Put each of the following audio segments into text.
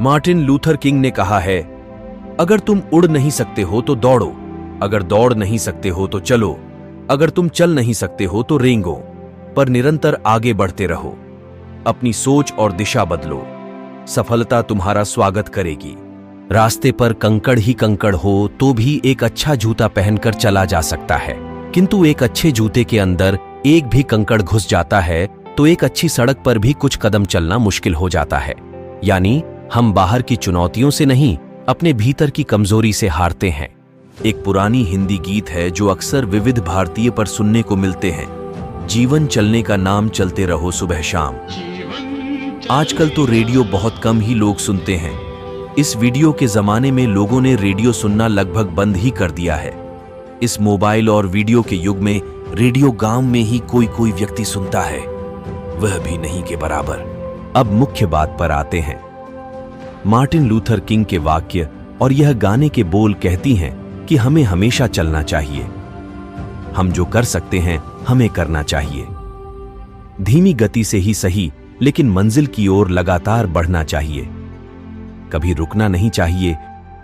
Martin Luther king ने कहा है, अगर तुम उड़ नहीं सकते हो तो दौड़ो, अगर दौड़ नहीं सकते हो तो चलो, अगर तुम चल नहीं सकते हो तो रेंगो, पर निरंतर आगे बढ़ते रहो। अपनी सोच और दिशा बदलो, सफलता तुम्हारा स्वागत करेगी। रास्ते पर कंकड़ ही कंकड़ हो तो भी एक अच्छा जूता पहनकर चला जा सकता है, किंतु एक अच्छे जूते के अंदर एक भी कंकड़ घुस जाता है तो एक अच्छी सड़क पर भी कुछ कदम चलना मुश्किल हो जाता है। यानी हम बाहर की चुनौतियों से नहीं, अपने भीतर की कमजोरी से हारते हैं। एक पुरानी हिंदी गीत है जो अक्सर विविध भारतीय पर सुनने को मिलते हैं, जीवन चलने का नाम चलते रहो सुबह शाम। आजकल तो रेडियो बहुत कम ही लोग सुनते हैं। इस वीडियो के जमाने में लोगों ने रेडियो सुनना लगभग बंद ही कर दिया है। इस मोबाइल और वीडियो के युग में रेडियो गांव में ही कोई कोई व्यक्ति सुनता है, वह भी नहीं के बराबर। अब मुख्य बात पर आते हैं। मार्टिन लूथर किंग के वाक्य और यह गाने के बोल कहती हैं कि हमें हमेशा चलना चाहिए। हम जो कर सकते हैं हमें करना चाहिए। धीमी गति से ही सही, लेकिन मंजिल की ओर लगातार बढ़ना चाहिए। कभी रुकना नहीं चाहिए।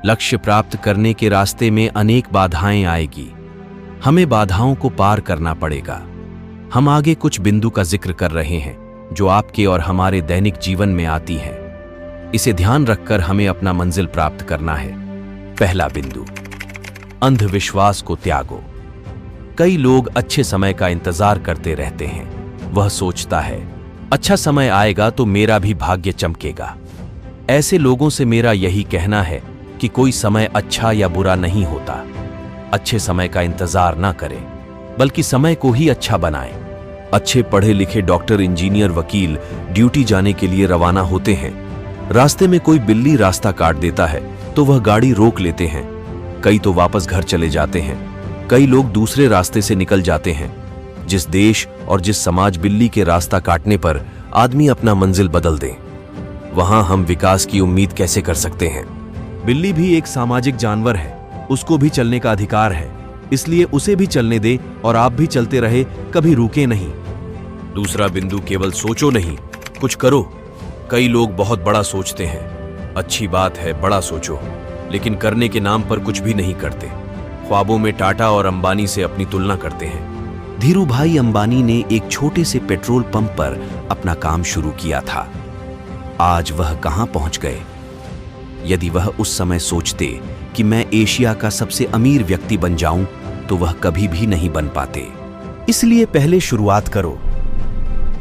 लक्ष्य प्राप्त करने के रास्ते में अनेक बाधाएं आएगी। हमें बाधाओं को पार करना पड़ेगा। हम आगे कुछ बिंदु का जिक्र कर रहे हैं जो आपके और हमारे दैनिक जीवन में आती है। इसे ध्यान रखकर हमें अपना मंजिल प्राप्त करना है। पहला बिंदु, अंधविश्वास को त्यागो। कई लोग अच्छे समय का इंतजार करते रहते हैं। वह सोचता है, अच्छा समय आएगा तो मेरा भी भाग्य चमकेगा। ऐसे लोगों से मेरा यही कहना है कि कोई समय अच्छा या बुरा नहीं होता। अच्छे समय का इंतजार ना करें, बल्कि समय को ही अच्छा बनाएं। अच्छे पढ़े लिखे डॉक्टर, इंजीनियर, वकील ड्यूटी जाने के लिए रवाना होते हैं। रास्ते में कोई बिल्ली रास्ता काट देता है तो वह गाड़ी रोक लेते हैं। कई तो वापस घर चले जाते हैं। कई लोग दूसरे रास्ते से निकल जाते हैं। जिस देश और जिस समाज बिल्ली के रास्ता काटने पर आदमी अपना मंजिल बदल दे, वहां हम विकास की उम्मीद कैसे कर सकते हैं? बिल्ली भी एक सामाजिक जानवर है, उसको भी चलने का अधिकार है, इसलिए उसे भी चलने दे और आप भी चलते रहे, कभी रुके नहीं। दूसरा बिंदु, केवल सोचो नहीं, कुछ करो। कई लोग बहुत बड़ा सोचते हैं। अच्छी बात है, बड़ा सोचो, लेकिन करने के नाम पर कुछ भी नहीं करते। ख्वाबों में टाटा और अंबानी से अपनी तुलना करते हैं। धीरूभाई अंबानी ने एक छोटे से पेट्रोल पंप पर अपना काम शुरू किया था। आज वह कहां पहुंच गए? यदि वह उस समय सोचते कि मैं एशिया का सबसे अमीर व्यक्ति बन जाऊं, तो वह कभी भी नहीं बन पाते। इसलिए पहले शुरुआत करो।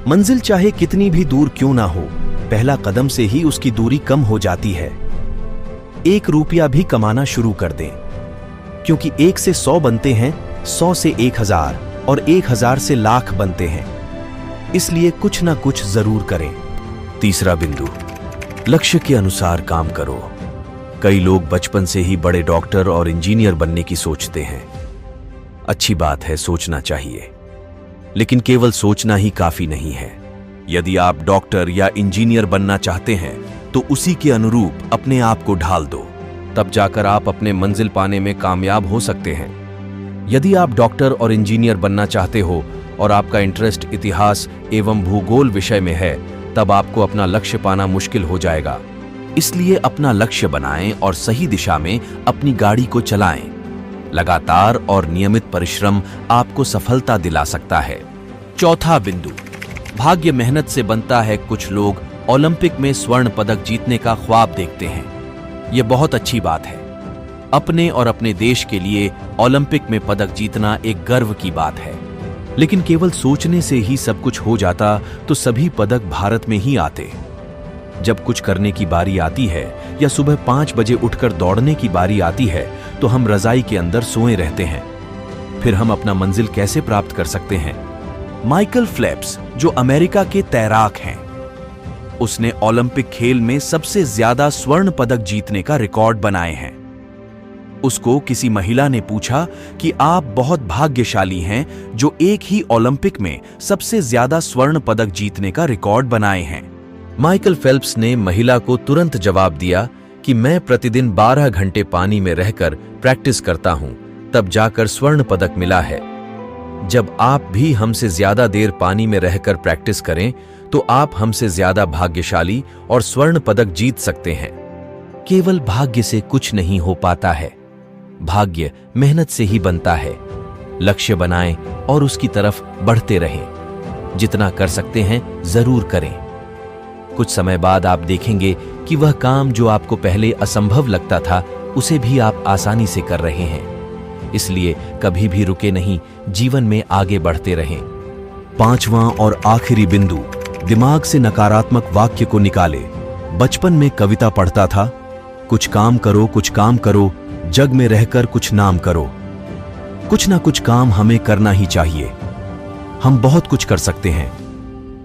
मंजिल चाहे कितनी भी दूर क्यों ना हो, पहला कदम से ही उसकी दूरी कम हो जाती है। 1 रुपया भी कमाना शुरू कर दें, क्योंकि 1 से 100 बनते हैं, 100 से 1000 और 1000 से लाख बनते हैं। इसलिए कुछ ना कुछ जरूर करें। तीसरा बिंदु, लक्ष्य के अनुसार काम करो। कई लोग बचपन से ही बड़े डॉक्टर और इंजीनियर बनने की सोचते हैं। अच्छी बात है, सोचना चाहिए, लेकिन केवल सोचना ही काफी नहीं है। यदि आप डॉक्टर या इंजीनियर बनना चाहते हैं तो उसी के अनुरूप अपने आप को ढाल दो, तब जाकर आप अपने मंजिल पाने में कामयाब हो सकते हैं। यदि आप डॉक्टर और इंजीनियर बनना चाहते हो और आपका इंटरेस्ट इतिहास एवं भूगोल विषय में है, तब आपको अपना लक्ष्य पाना मुश्किल हो जाएगा। इसलिए अपना लक्ष्य बनाएं और सही दिशा में अपनी गाड़ी को चलाएं। लगातार और नियमित परिश्रम आपको सफलता दिला सकता है। चौथा बिंदु, भाग्य मेहनत से बनता है। कुछ लोग ओलंपिक में स्वर्ण पदक जीतने का ख्वाब देखते हैं। यह बहुत अच्छी बात है। अपने और अपने देश के लिए ओलंपिक में पदक जीतना एक गर्व की बात है। लेकिन केवल सोचने से ही सब कुछ हो जाता तो सभी पदक भारत में ही आते। जब कुछ करने की बारी आती है या सुबह 5 बजे उठकर दौड़ने की बारी आती है तो हम रजाई के अंदर सोए रहते हैं। फिर हम अपना मंजिल कैसे प्राप्त कर सकते हैं? माइकल फेल्प्स, जो अमेरिका के तैराक हैं, उसने ओलंपिक खेल में सबसे ज्यादा स्वर्ण पदक जीतने का रिकॉर्ड बनाए हैं। उसको किसी महिला ने पूछा कि आप बहुत भाग्यशाली हैं जो एक ही ओलंपिक में सबसे ज्यादा स्वर्ण पदक जीतने का रिकॉर्ड बनाए हैं। माइकल फेल्प्स ने महिला को तुरंत जवाब दिया कि मैं प्रतिदिन 12 घंटे पानी में रहकर प्रैक्टिस करता हूं, तब जाकर स्वर्ण पदक मिला है। जब आप भी हमसे ज्यादा देर पानी में रहकर प्रैक्टिस करें तो आप हमसे ज्यादा भाग्यशाली और स्वर्ण पदक जीत सकते हैं। केवल भाग्य से कुछ नहीं हो पाता है। भाग्य मेहनत से ही बनता है। लक्ष्य बनाएं और उसकी तरफ बढ़ते रहें। जितना कर सकते हैं जरूर करें। कुछ समय बाद आप देखेंगे कि वह काम जो आपको पहले असंभव लगता था, उसे भी आप आसानी से कर रहे हैं। इसलिए कभी भी रुके नहीं, जीवन में आगे बढ़ते रहें। 5वां और आखिरी बिंदु, दिमाग से नकारात्मक वाक्य को निकाले। बचपन में कविता पढ़ता था, कुछ काम करो, जग में रहकर कुछ नाम करो। कुछ ना कुछ काम हमें करना ही चाहिए। हम बहुत कुछ कर सकते हैं।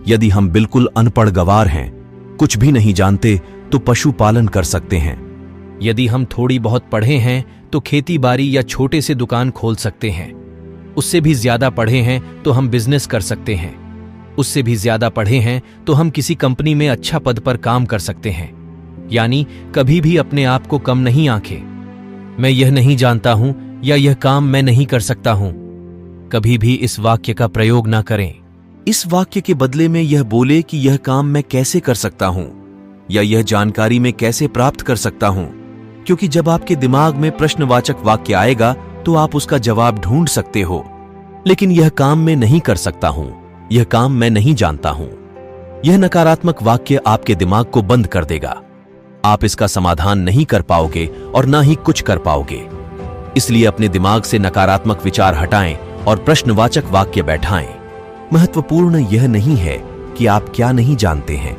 यदि हम बिल्कुल अनपढ़ गवार हैं, कुछ भी नहीं जानते, तो पशुपालन कर सकते हैं। यदि हम थोड़ी बहुत पढ़े हैं तो खेती बाड़ी या छोटे से दुकान खोल सकते हैं। उससे भी ज्यादा पढ़े हैं तो हम बिजनेस कर सकते हैं। उससे भी ज्यादा पढ़े हैं तो हम किसी कंपनी में अच्छा पद पर काम कर सकते हैं। यानी कभी भी अपने आप को कम नहीं आंकें। मैं यह नहीं जानता हूं या यह काम मैं नहीं कर सकता हूं। कभी भी इस वाक्य का प्रयोग ना करें। इस वाक्य के बदले में यह बोले कि यह काम मैं कैसे कर सकता हूं या यह जानकारी मैं कैसे प्राप्त कर सकता हूं। क्योंकि जब आपके दिमाग में प्रश्नवाचक वाक्य आएगा तो आप उसका जवाब ढूंढ सकते हो। लेकिन यह काम मैं नहीं कर सकता हूं, यह काम मैं नहीं जानता हूं, यह नकारात्मक वाक्य आपके दिमाग को बंद कर देगा। आप इसका समाधान नहीं कर पाओगे और ना ही कुछ कर पाओगे। इसलिए अपने दिमाग से नकारात्मक विचार हटाएं और प्रश्नवाचक वाक्य बैठाएं। महत्वपूर्ण यह नहीं है कि आप क्या नहीं जानते हैं।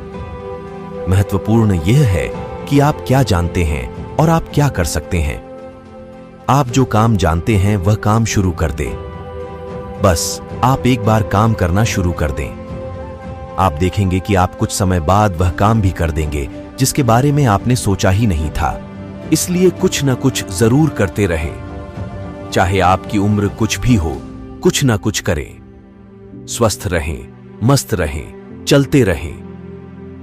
महत्वपूर्ण यह है कि आप क्या जानते हैं और आप क्या कर सकते हैं। आप जो काम जानते हैं वह काम शुरू कर दें। बस आप एक बार काम करना शुरू कर दें। आप देखेंगे कि आप कुछ समय बाद वह काम भी कर देंगे जिसके बारे में आपने सोचा ही नहीं था। इसलिए कुछ ना कुछ जरूर करते रहें। चाहे आपकी उम्र कुछ भी हो, कुछ ना कुछ करें। स्वस्थ रहें, मस्त रहें, चलते रहें।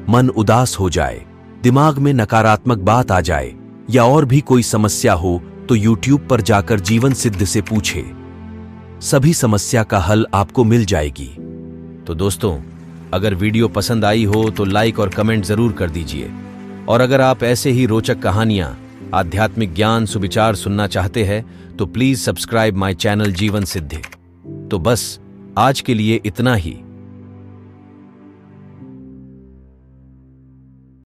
मन उदास हो जाए, दिमाग में नकारात्मक बात आ जाए या और भी कोई समस्या हो तो YouTube पर जाकर जीवन सिद्ध से पूछे। सभी समस्या का हल आपको मिल जाएगी। तो दोस्तों, अगर वीडियो पसंद आई हो तो लाइक और कमेंट जरूर कर दीजिए। और अगर आप ऐसे ही रोचक कहानियां, आध्यात्मिक ज्ञान, सुविचार सुनना चाहते हैं तो प्लीज सब्सक्राइब माय चैनल जीवन सिद्धि। तो बस आज के लिए इतना ही।